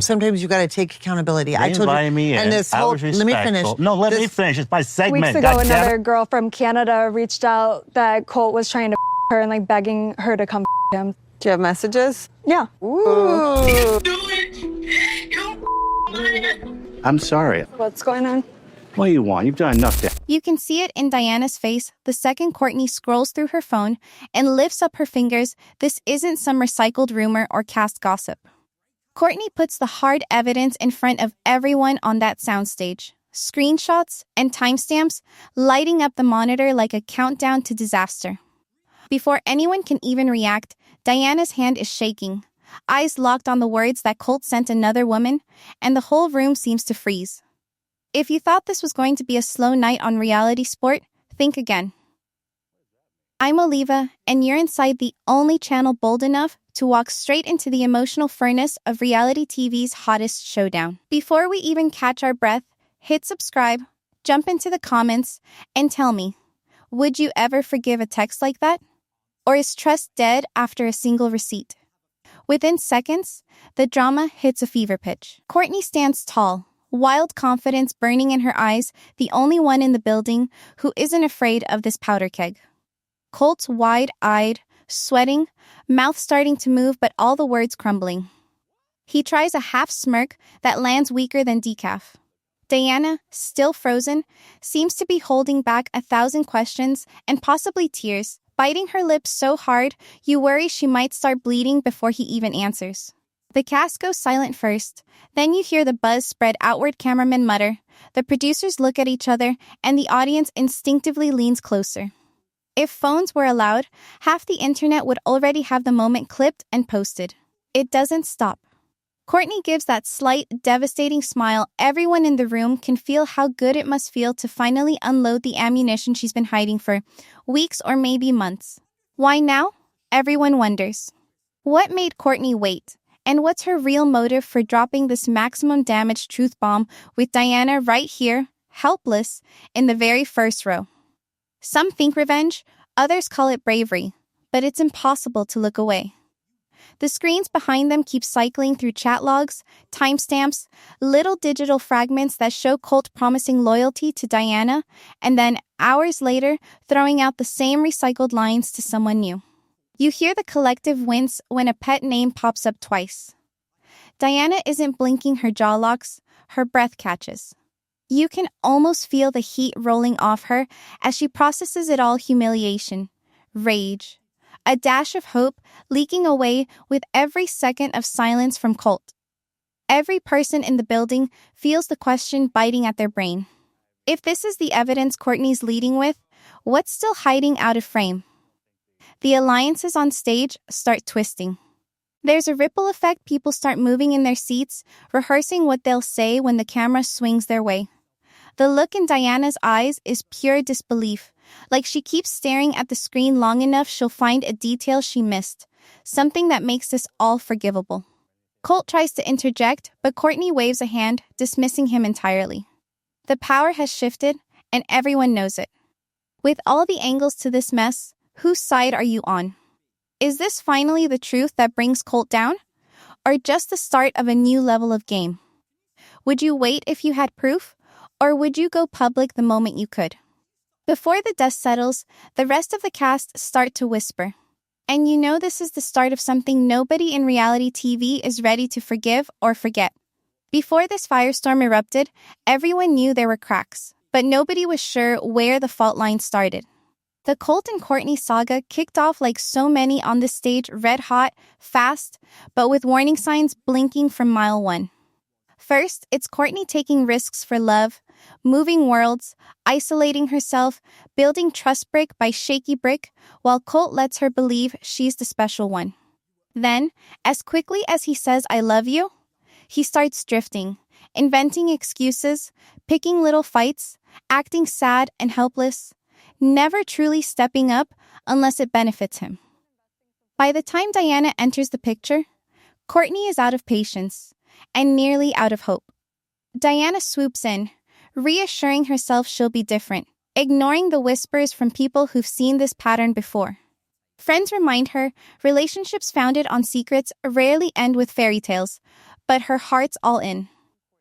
sometimes you got to take accountability. They I told you. invited me in. And this I whole, was let me finish. respectful. No, let me finish. It's my segment. Weeks ago, another girl from Canada reached out that Colt was trying to her and like begging her to come him. Do you have messages? Yeah. Ooh. I'm sorry. What's going on? What do you want? You've done enough damage. You can see it in Diana's face the second Courtney scrolls through her phone and lifts up her fingers. This isn't some recycled rumor or cast gossip. Courtney puts the hard evidence in front of everyone on that soundstage. Screenshots and timestamps lighting up the monitor like a countdown to disaster. Before anyone can even react, Diana's hand is shaking, eyes locked on the words that Colt sent another woman, and the whole room seems to freeze. If you thought this was going to be a slow night on reality sport, think again. I'm Oliva, and you're inside the only channel bold enough to walk straight into the emotional furnace of reality TV's hottest showdown. Before we even catch our breath, hit subscribe, jump into the comments, and tell me, would you ever forgive a text like that? Or is trust dead after a single receipt? Within seconds, the drama hits a fever pitch. Courtney stands tall, wild confidence burning in her eyes, the only one in the building who isn't afraid of this powder keg. Colt's wide-eyed, sweating, mouth starting to move but all the words crumbling. He tries a half smirk that lands weaker than decaf. Diana, still frozen, seems to be holding back 1,000 questions and possibly tears, biting her lips so hard you worry she might start bleeding before he even answers. The cast goes silent first, then you hear the buzz spread outward. Cameramen mutter, the producers look at each other, and the audience instinctively leans closer. If phones were allowed, half the internet would already have the moment clipped and posted. It doesn't stop. Courtney gives that slight, devastating smile. Everyone in the room can feel how good it must feel to finally unload the ammunition she's been hiding for weeks or maybe months. Why now? Everyone wonders. What made Courtney wait? And what's her real motive for dropping this maximum damage truth bomb with Diana right here, helpless, in the very first row? Some think revenge, others call it bravery, but it's impossible to look away. The screens behind them keep cycling through chat logs, timestamps, little digital fragments that show Colt promising loyalty to Diana, and then, hours later, throwing out the same recycled lines to someone new. You hear the collective wince when a pet name pops up twice. Diana isn't blinking her jaw locks, her breath catches. You can almost feel the heat rolling off her as she processes it all: humiliation, rage, a dash of hope leaking away with every second of silence from Colt. Every person in the building feels the question biting at their brain. If this is the evidence Courtney's leading with, what's still hiding out of frame? The alliances on stage start twisting. There's a ripple effect. People start moving in their seats, rehearsing what they'll say when the camera swings their way. The look in Diana's eyes is pure disbelief, like she keeps staring at the screen long enough she'll find a detail she missed, something that makes this all forgivable. Colt tries to interject, but Courtney waves a hand, dismissing him entirely. The power has shifted, and everyone knows it. With all the angles to this mess, whose side are you on? Is this finally the truth that brings Colt down? Or just the start of a new level of game? Would you wait if you had proof? Or would you go public the moment you could? Before the dust settles, the rest of the cast start to whisper. And you know this is the start of something nobody in reality TV is ready to forgive or forget. Before this firestorm erupted, everyone knew there were cracks, but nobody was sure where the fault line started. The Colt and Courtney saga kicked off like so many on this stage, red hot, fast, but with warning signs blinking from mile one. First, it's Courtney taking risks for love, moving worlds, isolating herself, building trust brick by shaky brick, while Colt lets her believe she's the special one. Then, as quickly as he says "I love you," he starts drifting, inventing excuses, picking little fights, acting sad and helpless, never truly stepping up unless it benefits him. By the time Diana enters the picture, Courtney is out of patience and nearly out of hope. Diana swoops in, reassuring herself she'll be different, ignoring the whispers from people who've seen this pattern before. Friends remind her relationships founded on secrets rarely end with fairy tales, but her heart's all in.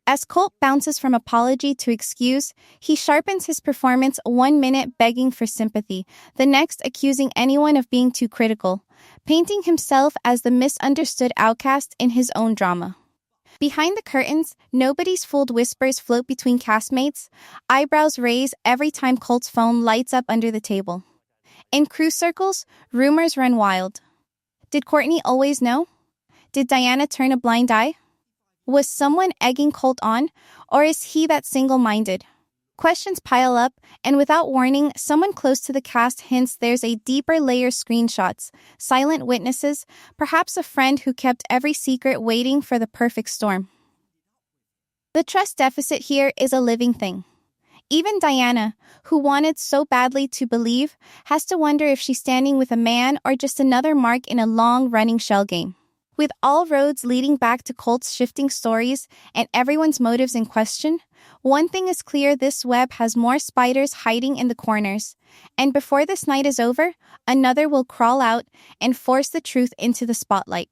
As Colt bounces from apology to excuse, he sharpens his performance 1 minute begging for sympathy, the next accusing anyone of being too critical, painting himself as the misunderstood outcast in his own drama. Behind the curtains, nobody's fooled whispers float between castmates, eyebrows raise every time Colt's phone lights up under the table. In crew circles, rumors run wild. Did Courtney always know? Did Diana turn a blind eye? Was someone egging Colt on, or is he that single-minded? Questions pile up, and without warning, someone close to the cast hints there's a deeper layer: screenshots, silent witnesses, perhaps a friend who kept every secret waiting for the perfect storm. The trust deficit here is a living thing. Even Diana, who wanted so badly to believe, has to wonder if she's standing with a man or just another mark in a long-running shell game. With all roads leading back to Colt's shifting stories and everyone's motives in question, one thing is clear: this web has more spiders hiding in the corners. And before this night is over, another will crawl out and force the truth into the spotlight.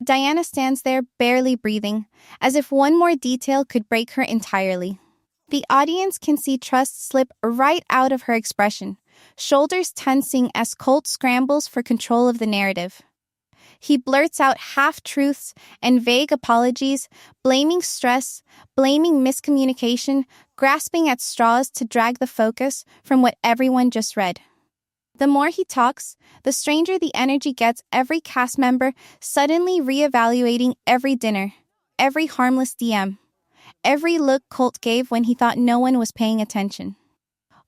Diana stands there, barely breathing, as if one more detail could break her entirely. The audience can see trust slip right out of her expression, shoulders tensing as Colt scrambles for control of the narrative. He blurts out half-truths and vague apologies, blaming stress, blaming miscommunication, grasping at straws to drag the focus from what everyone just read. The more he talks, the stranger the energy gets, every cast member suddenly reevaluating every dinner, every harmless DM, every look Colt gave when he thought no one was paying attention.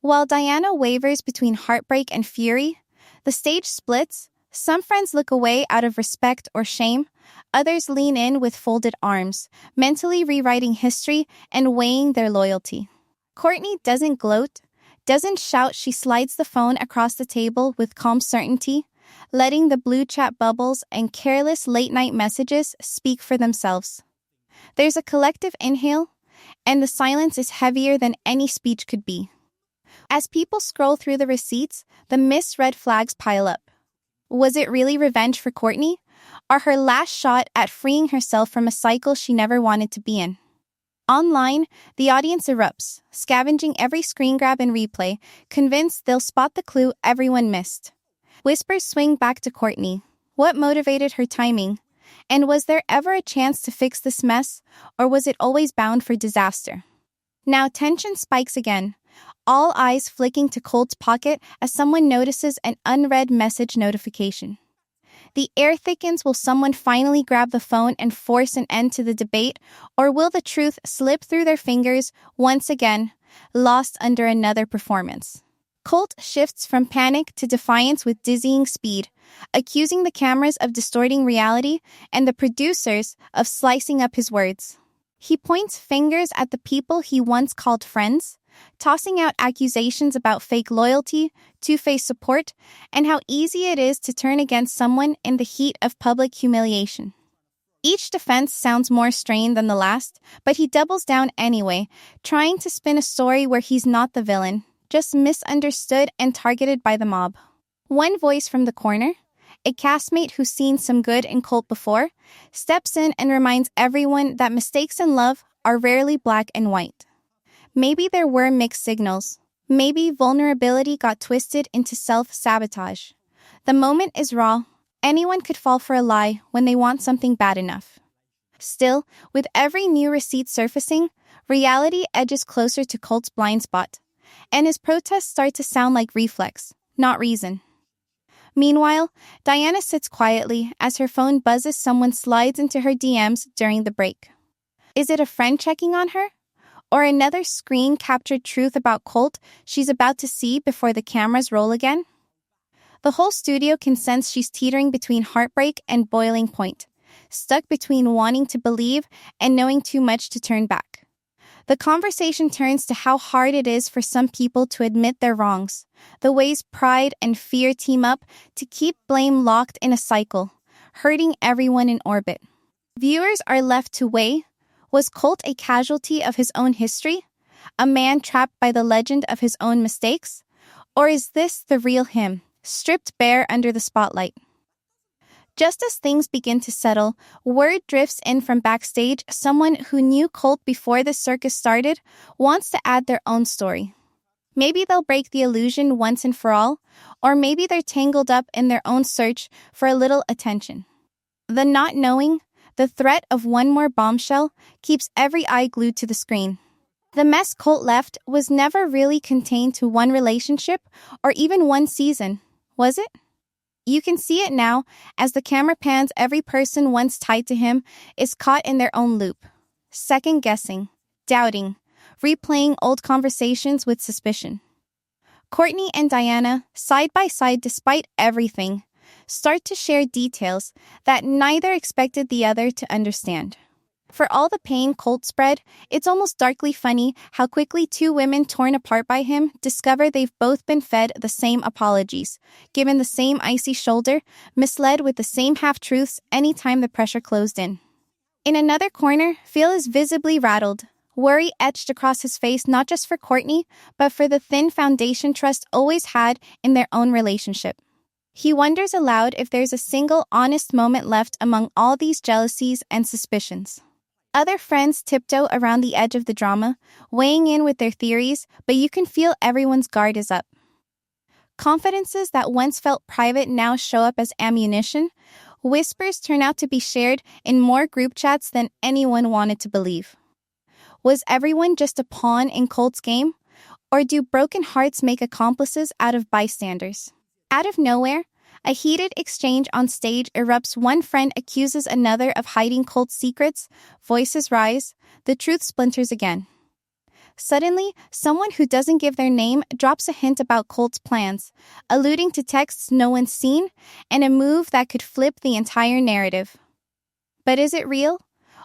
While Diana wavers between heartbreak and fury, the stage splits. Some friends look away out of respect or shame, others lean in with folded arms, mentally rewriting history and weighing their loyalty. Courtney doesn't gloat, doesn't shout. She slides the phone across the table with calm certainty, letting the blue chat bubbles and careless late-night messages speak for themselves. There's a collective inhale, and the silence is heavier than any speech could be. As people scroll through the receipts, the misread flags pile up. Was it really revenge for Courtney, or her last shot at freeing herself from a cycle she never wanted to be in? Online, the audience erupts, scavenging every screen grab and replay, convinced they'll spot the clue everyone missed. Whispers swing back to Courtney. What motivated her timing? And was there ever a chance to fix this mess, or was it always bound for disaster? Now tension spikes again, all eyes flicking to Colt's pocket as someone notices an unread message notification. The air thickens. Will someone finally grab the phone and force an end to the debate, or will the truth slip through their fingers once again, lost under another performance? Colt shifts from panic to defiance with dizzying speed, accusing the cameras of distorting reality and the producers of slicing up his words. He points fingers at the people he once called friends, tossing out accusations about fake loyalty, two-faced support, and how easy it is to turn against someone in the heat of public humiliation. Each defense sounds more strained than the last, but he doubles down anyway, trying to spin a story where he's not the villain, just misunderstood and targeted by the mob. One voice from the corner, a castmate who's seen some good in Colt before, steps in and reminds everyone that mistakes in love are rarely black and white. Maybe there were mixed signals. Maybe vulnerability got twisted into self-sabotage. The moment is raw. Anyone could fall for a lie when they want something bad enough. Still, with every new receipt surfacing, reality edges closer to Colt's blind spot, and his protests start to sound like reflex, not reason. Meanwhile, Diana sits quietly as her phone buzzes. Someone slides into her DMs during the break. Is it a friend checking on her? Or another screen-captured truth about Colt she's about to see before the cameras roll again? The whole studio can sense she's teetering between heartbreak and boiling point, stuck between wanting to believe and knowing too much to turn back. The conversation turns to how hard it is for some people to admit their wrongs, the ways pride and fear team up to keep blame locked in a cycle, hurting everyone in orbit. Viewers are left to weigh: was Colt a casualty of his own history, a man trapped by the legend of his own mistakes? Or is this the real him, stripped bare under the spotlight? Just as things begin to settle, word drifts in from backstage. Someone who knew Colt before the circus started wants to add their own story. Maybe they'll break the illusion once and for all, or maybe they're tangled up in their own search for a little attention. The not knowing, the threat of one more bombshell, keeps every eye glued to the screen. The mess Colt left was never really contained to one relationship or even one season, was it? You can see it now as the camera pans. Every person once tied to him is caught in their own loop, second-guessing, doubting, replaying old conversations with suspicion. Courtney and Diana, side by side despite everything, start to share details that neither expected the other to understand. For all the pain Colt spread, it's almost darkly funny how quickly two women torn apart by him discover they've both been fed the same apologies, given the same icy shoulder, misled with the same half-truths anytime the pressure closed in. In another corner, Phil is visibly rattled, worry etched across his face not just for Courtney, but for the thin foundation trust always had in their own relationship. He wonders aloud if there's a single honest moment left among all these jealousies and suspicions. Other friends tiptoe around the edge of the drama, weighing in with their theories, but you can feel everyone's guard is up. Confidences that once felt private now show up as ammunition. Whispers turn out to be shared in more group chats than anyone wanted to believe. Was everyone just a pawn in Colt's game? Or do broken hearts make accomplices out of bystanders? Out of nowhere, a heated exchange on stage erupts. One friend accuses another of hiding Colt's secrets. Voices rise. The truth splinters again. Suddenly, someone who doesn't give their name drops a hint about Colt's plans, alluding to texts no one's seen and a move that could flip the entire narrative. But is it real?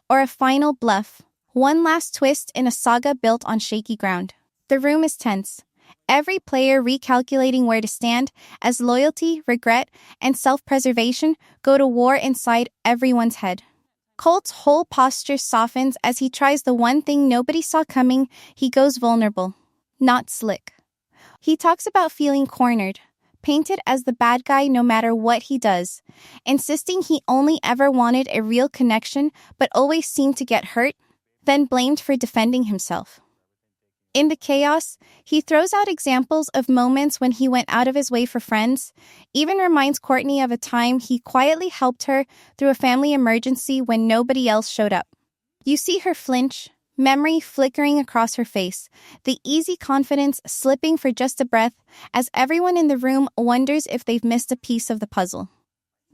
Or a final bluff? One last twist in a saga built on shaky ground. The room is tense. Every player recalculating where to stand as loyalty, regret, and self-preservation go to war inside everyone's head. Colt's whole posture softens as he tries the one thing nobody saw coming. He goes vulnerable, not slick. He talks about feeling cornered, painted as the bad guy no matter what he does, insisting he only ever wanted a real connection but always seemed to get hurt, then blamed for defending himself. In the chaos, he throws out examples of moments when he went out of his way for friends, even reminds Courtney of a time he quietly helped her through a family emergency when nobody else showed up. You see her flinch, memory flickering across her face, the easy confidence slipping for just a breath as everyone in the room wonders if they've missed a piece of the puzzle.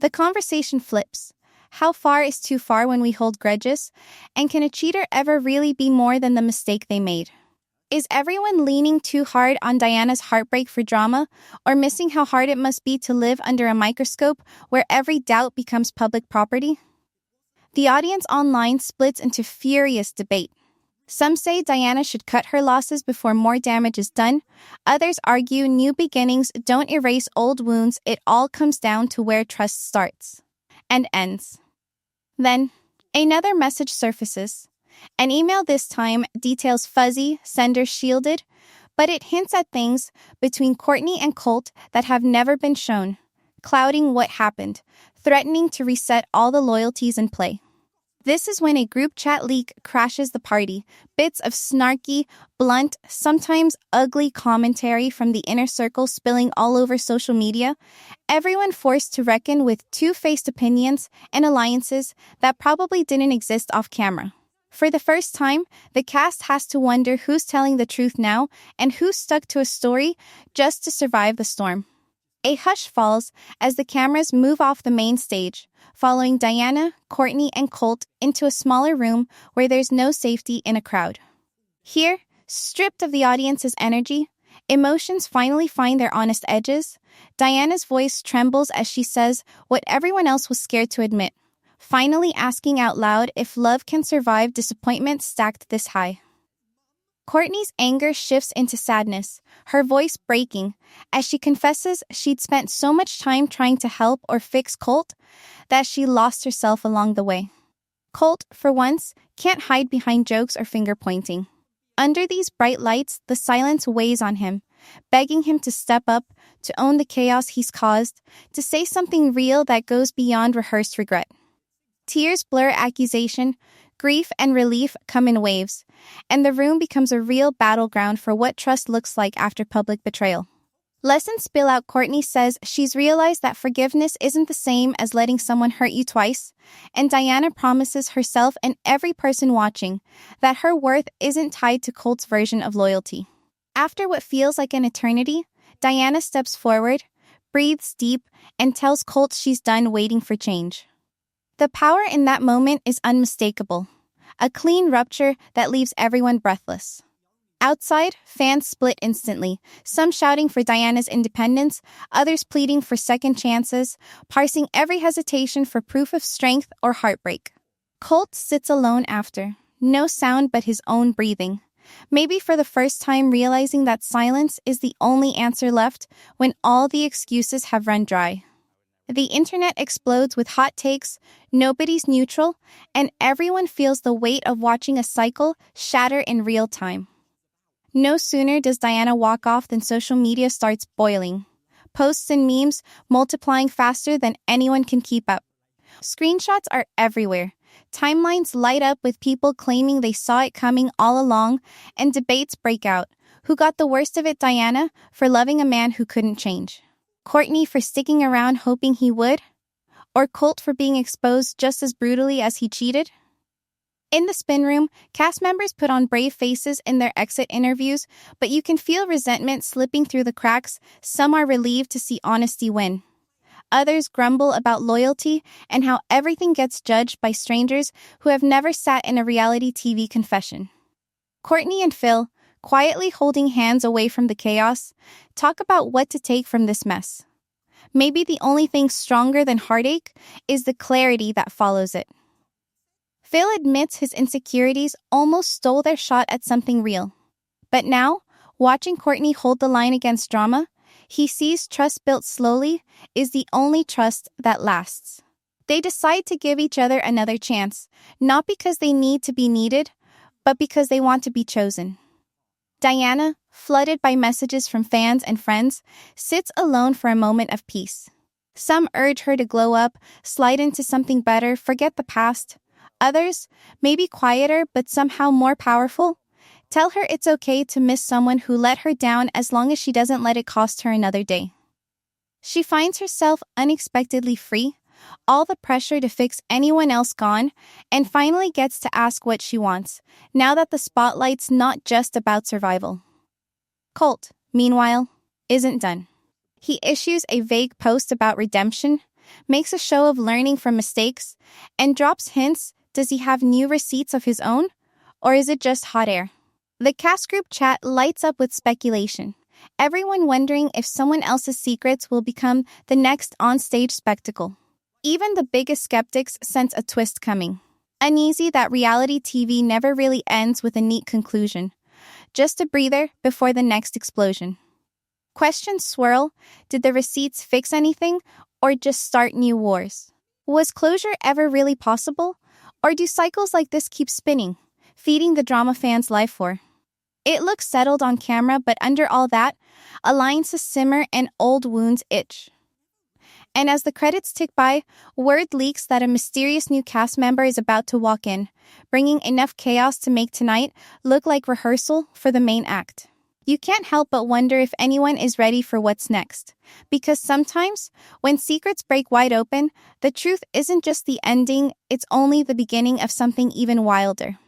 The conversation flips. How far is too far when we hold grudges? And can a cheater ever really be more than the mistake they made? Is everyone leaning too hard on Diana's heartbreak for drama, or missing how hard it must be to live under a microscope where every doubt becomes public property? The audience online splits into furious debate. Some say Diana should cut her losses before more damage is done. Others argue new beginnings don't erase old wounds. It all comes down to where trust starts and ends. Then, another message surfaces. An email this time details fuzzy, sender shielded, but it hints at things between Courtney and Colt that have never been shown, clouding what happened, threatening to reset all the loyalties in play. This is when a group chat leak crashes the party, bits of snarky, blunt, sometimes ugly commentary from the inner circle spilling all over social media, everyone forced to reckon with two-faced opinions and alliances that probably didn't exist off camera. For the first time, the cast has to wonder who's telling the truth now and who's stuck to a story just to survive the storm. A hush falls as the cameras move off the main stage, following Diana, Courtney, and Colt into a smaller room where there's no safety in a crowd. Here, stripped of the audience's energy, emotions finally find their honest edges. Diana's voice trembles as she says what everyone else was scared to admit, finally asking out loud if love can survive disappointment stacked this high. Courtney's anger shifts into sadness, her voice breaking, as she confesses she'd spent so much time trying to help or fix Colt that she lost herself along the way. Colt, for once, can't hide behind jokes or finger-pointing. Under these bright lights, the silence weighs on him, begging him to step up, to own the chaos he's caused, to say something real that goes beyond rehearsed regret. Tears blur accusation, grief and relief come in waves, and the room becomes a real battleground for what trust looks like after public betrayal. Lessons spill out. Courtney says she's realized that forgiveness isn't the same as letting someone hurt you twice, and Diana promises herself and every person watching that her worth isn't tied to Colt's version of loyalty. After what feels like an eternity, Diana steps forward, breathes deep, and tells Colt she's done waiting for change. The power in that moment is unmistakable, a clean rupture that leaves everyone breathless. Outside, fans split instantly, some shouting for Diana's independence, others pleading for second chances, parsing every hesitation for proof of strength or heartbreak. Colt sits alone after, no sound but his own breathing, maybe for the first time realizing that silence is the only answer left when all the excuses have run dry. The internet explodes with hot takes, nobody's neutral, and everyone feels the weight of watching a cycle shatter in real time. No sooner does Diana walk off than social media starts boiling. Posts and memes multiplying faster than anyone can keep up. Screenshots are everywhere. Timelines light up with people claiming they saw it coming all along, and debates break out. Who got the worst of it, Diana for loving a man who couldn't change? Courtney for sticking around hoping he would? Or Colt for being exposed just as brutally as he cheated? In the spin room, cast members put on brave faces in their exit interviews, but you can feel resentment slipping through the cracks. Some are relieved to see honesty win. Others grumble about loyalty and how everything gets judged by strangers who have never sat in a reality TV confession. Courtney and Phil, quietly holding hands away from the chaos, talk about what to take from this mess. Maybe the only thing stronger than heartache is the clarity that follows it. Phil admits his insecurities almost stole their shot at something real. But now, watching Courtney hold the line against drama, he sees trust built slowly is the only trust that lasts. They decide to give each other another chance, not because they need to be needed, but because they want to be chosen. Diana, flooded by messages from fans and friends, sits alone for a moment of peace. Some urge her to glow up, slide into something better, forget the past. Others, maybe quieter but somehow more powerful, tell her it's okay to miss someone who let her down as long as she doesn't let it cost her another day. She finds herself unexpectedly free, all the pressure to fix anyone else gone, and finally gets to ask what she wants, now that the spotlight's not just about survival. Colt, meanwhile, isn't done. He issues a vague post about redemption, makes a show of learning from mistakes, and drops hints. Does he have new receipts of his own? Or is it just hot air? The cast group chat lights up with speculation, everyone wondering if someone else's secrets will become the next on-stage spectacle. Even the biggest skeptics sense a twist coming. Uneasy that reality TV never really ends with a neat conclusion. Just a breather before the next explosion. Questions swirl. Did the receipts fix anything, or just start new wars? Was closure ever really possible? Or do cycles like this keep spinning, feeding the drama fans life for? It looks settled on camera, but under all that, alliances simmer and old wounds itch. And as the credits tick by, word leaks that a mysterious new cast member is about to walk in, bringing enough chaos to make tonight look like rehearsal for the main act. You can't help but wonder if anyone is ready for what's next. Because sometimes, when secrets break wide open, the truth isn't just the ending, it's only the beginning of something even wilder.